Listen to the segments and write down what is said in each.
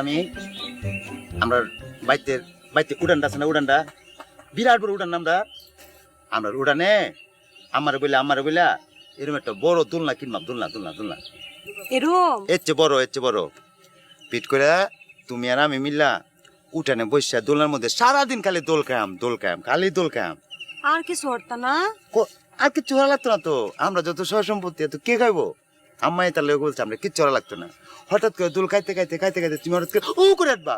আমি আমরা বাইতে বাইতে উড়ানটা আছে না, উড়ানটা বিরাট বড় উড়ান, আমরা উড়ানে আমারে বইলা এরকম একটা বড় দোলনা কিনবাম, দোলনা এরম এর চেয়ে বড় পিট করে তুমি আর আমি মিল্লা উঠানে বসে দোলনার মধ্যে সারাদিন খালি দোল খায়াম। আর কিছু হরতা না? আর কিচ্ছু ভালো লাগতো না তো, আমরা যত সহ সম্পত্তি এত কে খাইবো? আম্মাই তার লোক বলছে আমরা কিচ্ছু ভালো লাগতো না। হঠাৎ করে দোল খাইতে তুমি হঠাৎ করে উ করে আসবা,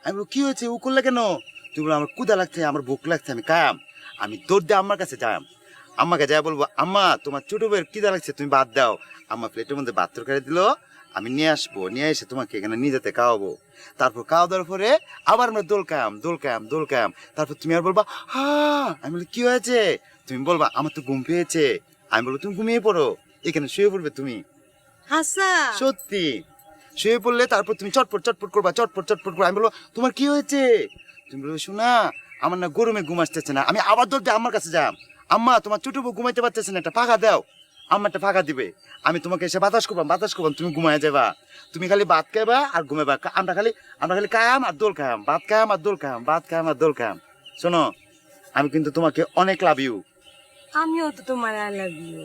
আমি বলবো কি হয়েছে, উ করলে কেন? তুমি বলো আমার ক্ষুধা লাগছে, আমার ভুক লাগছে, আমি খায়াম। আমি দৌড় দিয়ে আম্মার কাছে যাম, আম্মাকে যাই বলবো আম্মা তোমার ছোট বউয়ের খিদা লাগছে, তুমি ভাত দাও। আম্মা প্লেটের মধ্যে ভাত তরকারি দিল, আমি নিয়ে আসবো, নিয়ে এসে তোমাকে এখানে নিয়ে যেতে খাওয়াবো। তারপর খাওয়া দাওয়ার পরে আবার আমরা দোল খায়াম। তারপর তুমি আর বলবা হ্যাঁ, আমি বলি কি হয়েছে? তুমি বলবা আমার তো ঘুম পেয়েছে। আমি বলবো তুমি ঘুমিয়ে পড়ো, এখানে শুয়ে পড়বে তুমি। হাসা সত্যি শুয়ে পড়লে তারপর তুমি চটপট করবা। আমি বলবো তোমার কি হয়েছে? তুমি বলবে শোনা আমার না গরমে ঘুম আসতেছে না। আমি আবার দৌড় দিয়ে আম্মার কাছে যাম, আম্মা তোমার ছোট বউ ঘুমাইতে পারতেছে না, একটা ফাঁকা দাও। আম্মা একটা ফাঁকা দিবে, আমি তোমাকে এসে বাতাস করবাম, তুমি ঘুমায় যাবা। তুমি খালি ভাত খাইবা আর ঘুমাইবা। আমরা খালি খায়াম আর দোল খায়াম, ভাত খায়াম আর দোল খায়াম। শোনো আমি কিন্তু তোমাকে অনেক লাভ ইউ। আমিও তো তোমার আই লাভ ইউ।